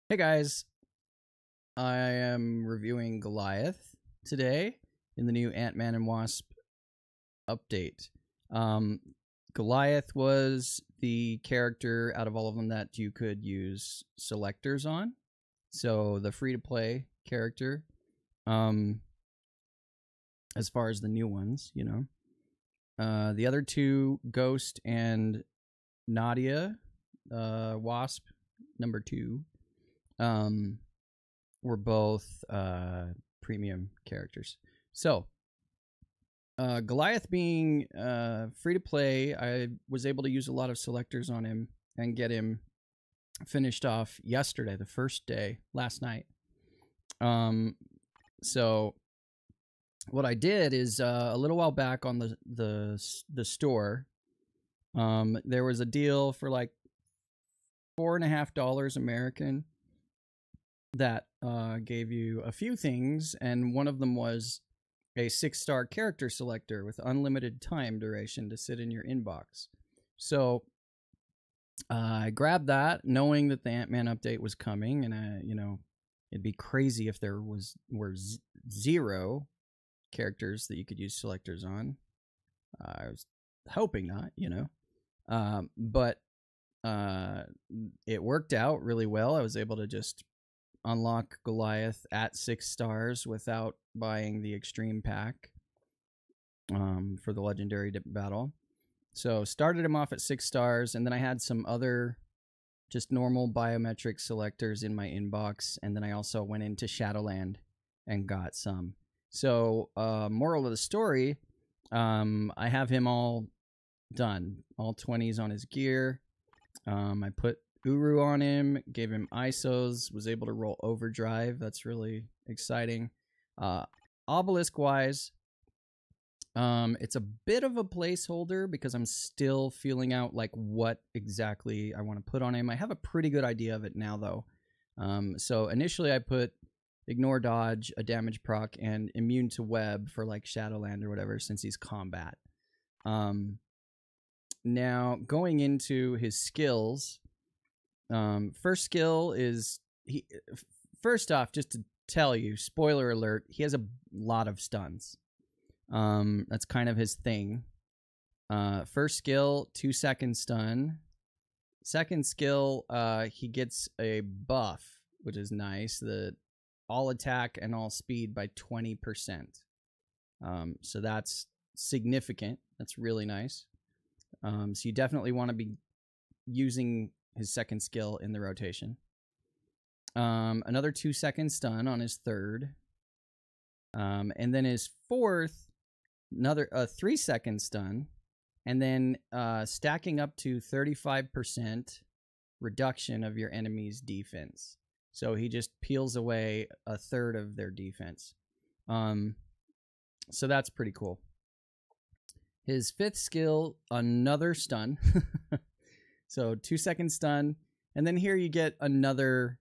Hey guys, I am reviewing Goliath today in the new Ant-Man and Wasp update. Um, Goliath was the character out of all of them that you could use selectors on. So the free-to-play character, um, as far as the new ones, the other two, Ghost and Nadia, Wasp number 2. Were both premium characters. So, Goliath being free to play, I was able to use a lot of selectors on him and get him finished off yesterday, the first day, last night. So what I did is a little while back on the store, there was a deal for like $4.50 American that gave you a few things, and one of them was a 6-star character selector with unlimited time duration to sit in your inbox. So I grabbed that, knowing that the Ant-Man update was coming, and it'd be crazy if there were 0 characters that you could use selectors on. I was hoping not, but it worked out really well. I was able to just unlock Goliath at 6 stars without buying the extreme pack for the legendary battle. So started him off at 6 stars, and then I had some other just normal biometric selectors in my inbox, and then I also went into Shadowland and got some. So moral of the story, I have him all done, all 20s on his gear. I put Uru on him, gave him ISOs, was able to roll overdrive. That's really exciting. Obelisk wise, it's a bit of a placeholder because I'm still feeling out like what exactly I want to put on him. I have a pretty good idea of it now though. So initially I put ignore dodge, a damage proc, and immune to web for like Shadowland or whatever since he's combat. Now going into his skills, first skill is first off, just to tell you, spoiler alert, he has a lot of stuns. That's kind of his thing. First skill, 2-second stun. Second skill, he gets a buff, which is nice. The all attack and all speed by 20%. So that's significant. That's really nice. So you definitely want to be using his second skill in the rotation. Another 2-second stun on his third. And then his fourth, another 3-second stun. And then stacking up to 35% reduction of your enemy's defense. So he just peels away a third of their defense. So that's pretty cool. His fifth skill, another stun. So 2-second stun. And then here you get another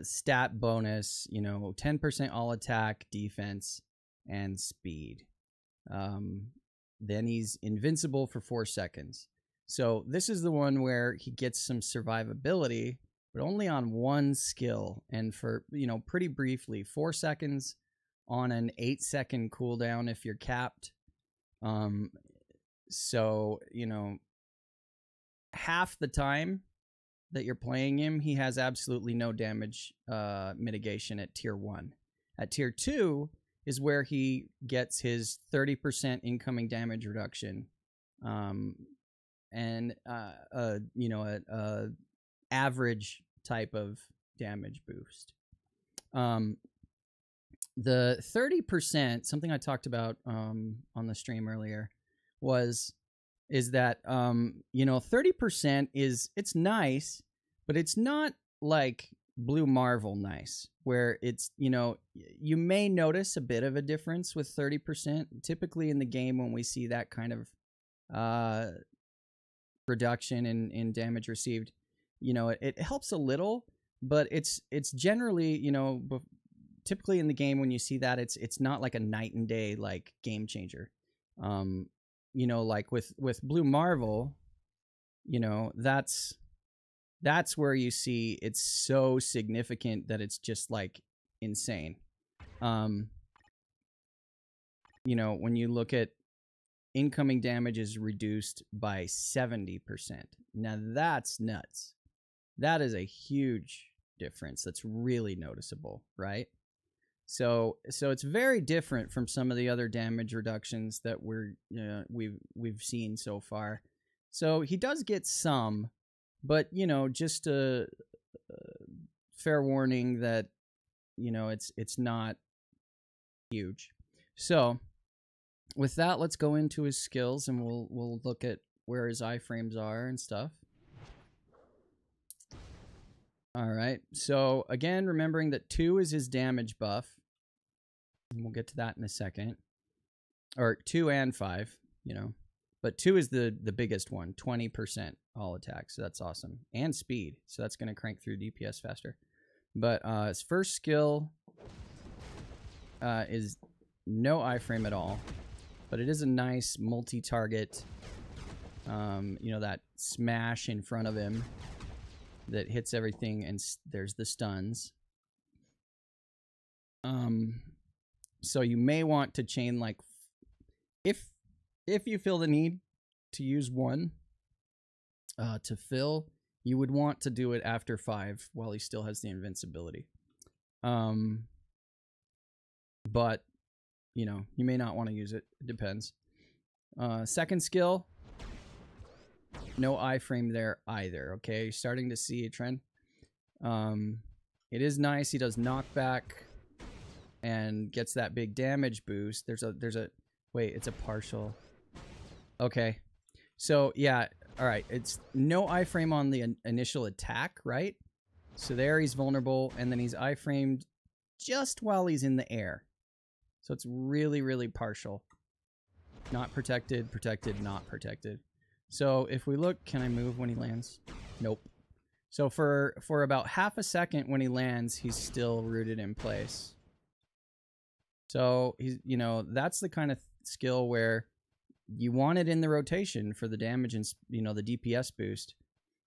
stat bonus, 10% all attack, defense, and speed. Then he's invincible for 4 seconds. So this is the one where he gets some survivability, but only on one skill. And for, pretty briefly, 4 seconds on an 8-second cooldown if you're capped. So, half the time that you're playing him, he has absolutely no damage mitigation at tier 1. At tier 2 is where he gets his 30% incoming damage reduction, and a average type of damage boost. The 30%, something I talked about on the stream earlier, is that 30% it's nice, but it's not like Blue Marvel nice, where it's you may notice a bit of a difference with 30%. Typically in the game when we see that kind of reduction in damage received, it helps a little, but it's generally typically in the game when you see that, it's not like a night and day like game changer. Like with Blue Marvel, that's that's where you see it's so significant that it's just like insane. You know, when you look at incoming damage is reduced by 70%. Now that's nuts. That is a huge difference. That's really noticeable, right? So it's very different from some of the other damage reductions that we've seen so far. So he does get some, but you know, just a fair warning that you know it's not huge. So with that, let's go into his skills and we'll look at where his iframes are and stuff. All right. So again, remembering that 2 is his damage buff. And we'll get to that in a second. Or 2 and 5, you know. But 2 is the biggest one, 20% all attack. So that's awesome. And speed. So that's going to crank through DPS faster. But his first skill is no iframe at all. But it is a nice multi-target, you know, that smash in front of him that hits everything, and there's the stuns. So you may want to chain, like, if you feel the need to use 1 to fill, you would want to do it after 5 while he still has the invincibility. But you know, you may not want to use it. It depends. Second skill, no iframe there either. Okay, you're starting to see a trend. It is nice. He does knockback and gets that big damage boost. There's a wait, it's a partial. Okay, so yeah, all right. It's no iframe on the initial attack, right? So there he's vulnerable, and then he's iframed just while he's in the air. So it's really, really partial. Not protected, protected, not protected. So if we look, can I move when he lands? Nope. So for about half a second when he lands, he's still rooted in place. So he's, you know, that's the kind of skill where you want it in the rotation for the damage and, you know, the DPS boost,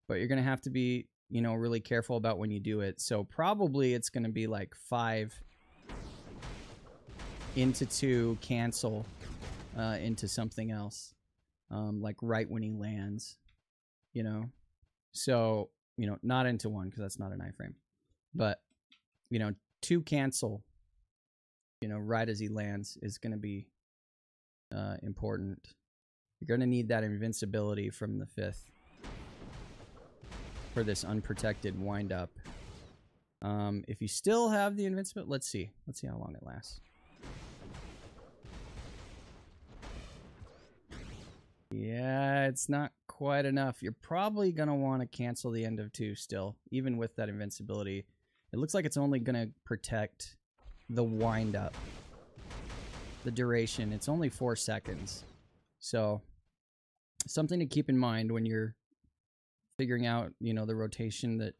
but you're going to have to be, you know, really careful about when you do it. So probably it's going to be like 5 into 2, cancel into something else, like right when he lands, you know. So, you know, not into 1 because that's not an iframe, but, you know, 2 cancel, you know, right as he lands is going to be important. You're going to need that invincibility from the 5th for this unprotected wind up. If you still have the invincibility, let's see how long it lasts. Yeah, it's not quite enough. You're probably going to want to cancel the end of 2 still, even with that invincibility. It looks like it's only going to protect the wind up. The duration, it's only 4 seconds. So, something to keep in mind when you're figuring out, you know, the rotation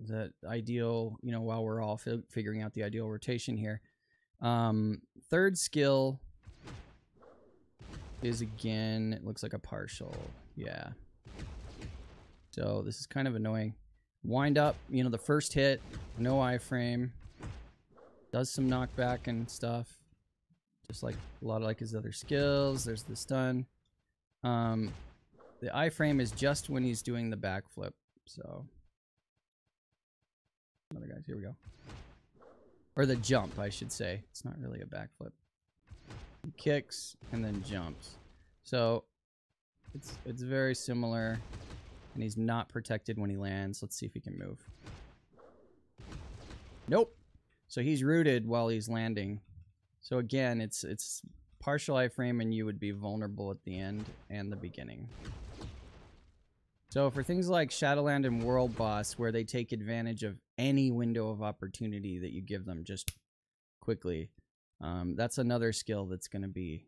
that ideal, you know, while we're all figuring out the ideal rotation here. Third skill is, again, it looks like a partial. Yeah. So this is kind of annoying. Wind up, you know, the first hit, no iframe. Does some knockback and stuff. Just like a lot of like his other skills. There's the stun. The iframe is just when he's doing the backflip. So another guys, here we go. Or the jump, I should say. It's not really a backflip. He kicks and then jumps. So it's very similar, and he's not protected when he lands. Let's see if he can move. Nope. So he's rooted while he's landing. So again, it's partial iframe, and you would be vulnerable at the end and the beginning. So for things like Shadowland and World Boss, where they take advantage of any window of opportunity that you give them just quickly, that's another skill that's going to be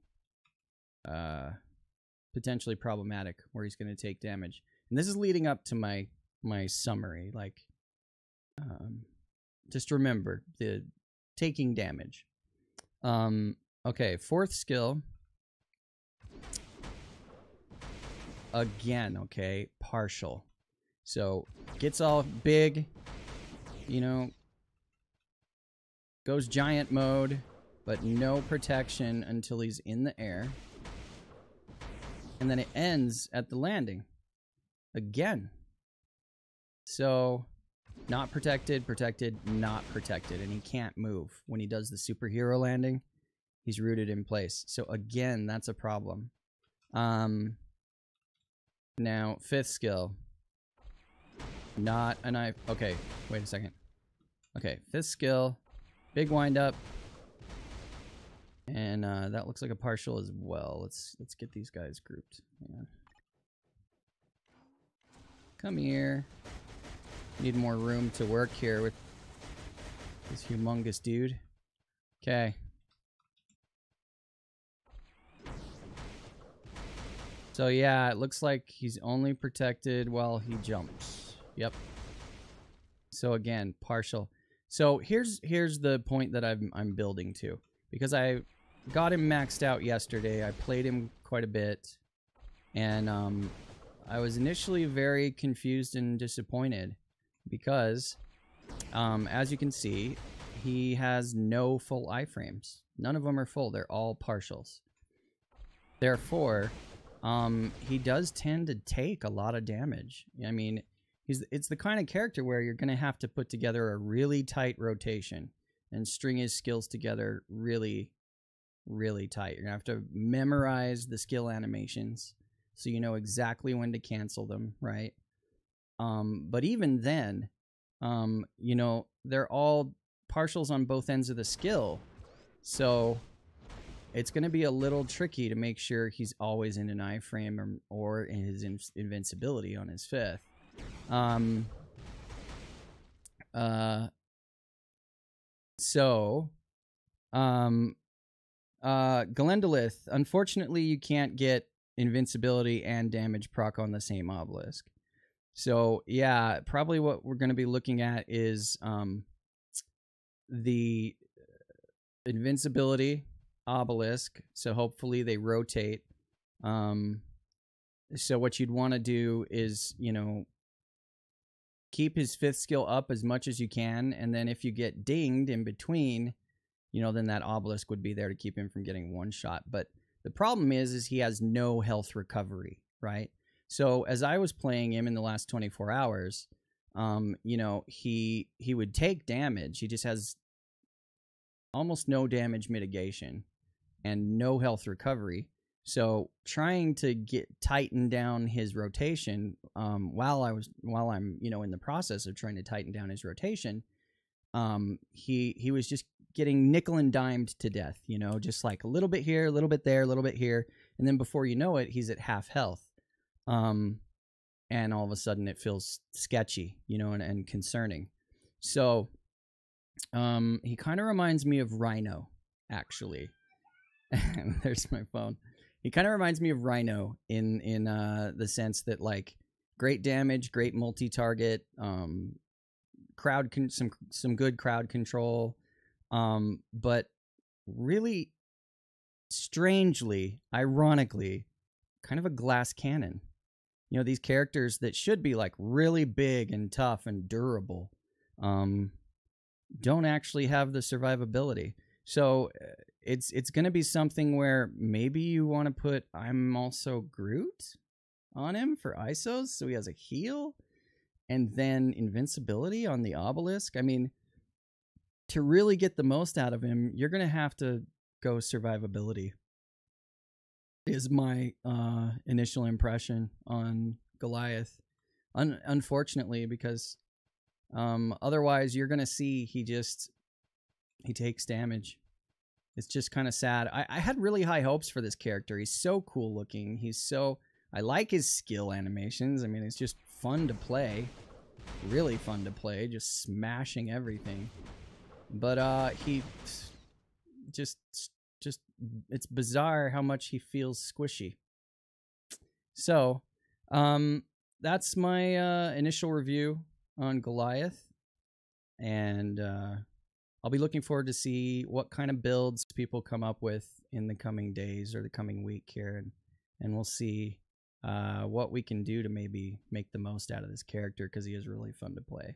potentially problematic, where he's going to take damage. And this is leading up to my summary. Like, just remember the taking damage. Okay, 4th skill. Again, okay, partial. So gets all big, you know, goes giant mode, but no protection until he's in the air. And then it ends at the landing again. So not protected, protected, not protected, and he can't move. When he does the superhero landing, he's rooted in place. So again, that's a problem. Now, 5th skill. Not a knife. Okay, wait a second. Okay, 5th skill. Big wind up. And that looks like a partial as well. Let's get these guys grouped. Hang on. Come here. Need more room to work here with this humongous dude. Okay. So yeah, it looks like he's only protected while he jumps. Yep. So again, partial. So here's the point that I'm building to, because I got him maxed out yesterday. I played him quite a bit, and I was initially very confused and disappointed because, as you can see, he has no full iframes. None of them are full. They're all partials. Therefore, he does tend to take a lot of damage. I mean, it's the kind of character where you're going to have to put together a really tight rotation and string his skills together really, really tight. You're going to have to memorize the skill animations so you know exactly when to cancel them, right? But even then, you know, they're all partials on both ends of the skill. So it's going to be a little tricky to make sure he's always in an iframe or in his invincibility on his 5th. Goliath, unfortunately, you can't get invincibility and damage proc on the same obelisk. So, yeah, probably what we're going to be looking at is the invincibility obelisk. So hopefully they rotate. So what you'd want to do is, you know, keep his 5th skill up as much as you can, and then if you get dinged in between, you know, then that obelisk would be there to keep him from getting one shot. But the problem is he has no health recovery, right? So as I was playing him in the last 24 hours, you know, he would take damage. He just has almost no damage mitigation and no health recovery. So trying to tighten down his rotation, while I'm, you know, in the process of trying to tighten down his rotation, he was just getting nickel and dimed to death, you know, just like a little bit here, a little bit there, a little bit here, and then before you know it, he's at half health. And all of a sudden it feels sketchy, you know, and concerning. So he kind of reminds me of Rhino, actually. There's my phone. He kind of reminds me of Rhino in the sense that, like, great damage, great multi-target, some good crowd control, but really strangely, ironically, kind of a glass cannon. You know, these characters that should be like really big and tough and durable, don't actually have the survivability. So it's going to be something where maybe you want to put I'm also Groot on him for ISOs, so he has a heal, and then invincibility on the obelisk. I mean, to really get the most out of him, you're going to have to go survivability, is my initial impression on Goliath. Unfortunately, because otherwise you're going to see he takes damage. It's just kind of sad. I had really high hopes for this character. He's so cool looking. I like his skill animations. I mean, it's just fun to play. Really fun to play, just smashing everything. But he just it's bizarre how much he feels squishy. So, that's my initial review on Goliath, and I'll be looking forward to see what kind of builds people come up with in the coming days or the coming week here, and we'll see what we can do to maybe make the most out of this character, because he is really fun to play.